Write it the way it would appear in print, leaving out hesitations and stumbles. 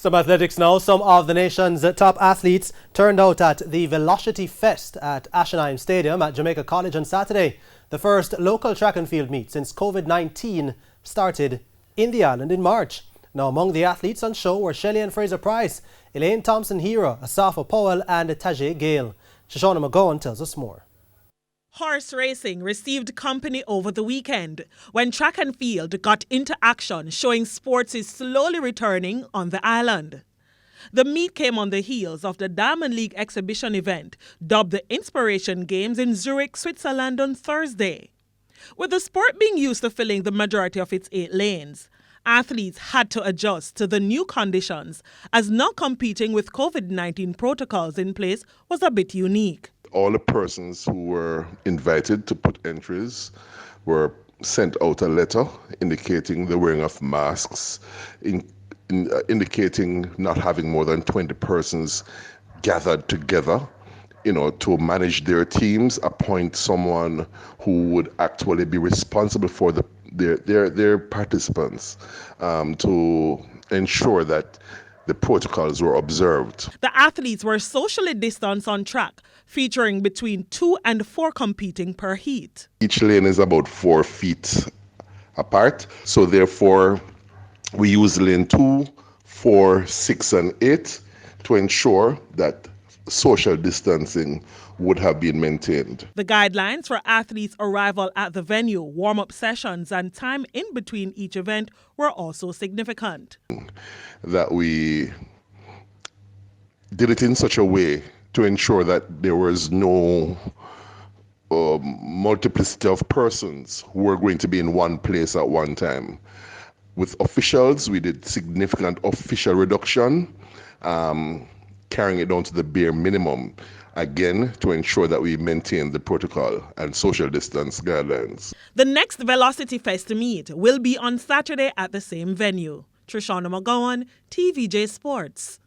Some athletics now. Some of the nation's top athletes turned out at the Velocity Fest at Ashenheim Stadium at Jamaica College on Saturday. The first local track and field meet since COVID-19 started in the island in March. Now among the athletes on show were Shelley and Fraser Price, Elaine Thompson-Hero, Asafa Powell and Tajay Gale. Shoshana McGowan tells us more. Horse racing received company over the weekend when track and field got into action, showing sports is slowly returning on the island. The meet came on the heels of the Diamond League exhibition event, dubbed the Inspiration Games in Zurich, Switzerland on Thursday. With the sport being used to filling the majority of its 8 lanes, athletes had to adjust to the new conditions, as not competing with COVID-19 protocols in place was a bit unique. All the persons who were invited to put entries were sent out a letter indicating the wearing of masks, indicating not having more than 20 persons gathered together, to manage their teams, appoint someone who would actually be responsible for their participants, to ensure that the protocols were observed. The athletes were socially distanced on track, featuring between 2 and 4 competing per heat. Each lane is about 4 feet apart, so therefore we use lane 2, 4, 6 and 8 to ensure that social distancing would have been maintained. The guidelines for athletes' arrival at the venue, warm-up sessions and time in between each event were also significant. That we did it in such a way to ensure that there was no multiplicity of persons who were going to be in one place at one time. With officials, we did significant official reduction, carrying it down to the bare minimum, again, to ensure that we maintain the protocol and social distance guidelines. The next Velocity Fest meet will be on Saturday at the same venue. Shoshana McGowan, TVJ Sports.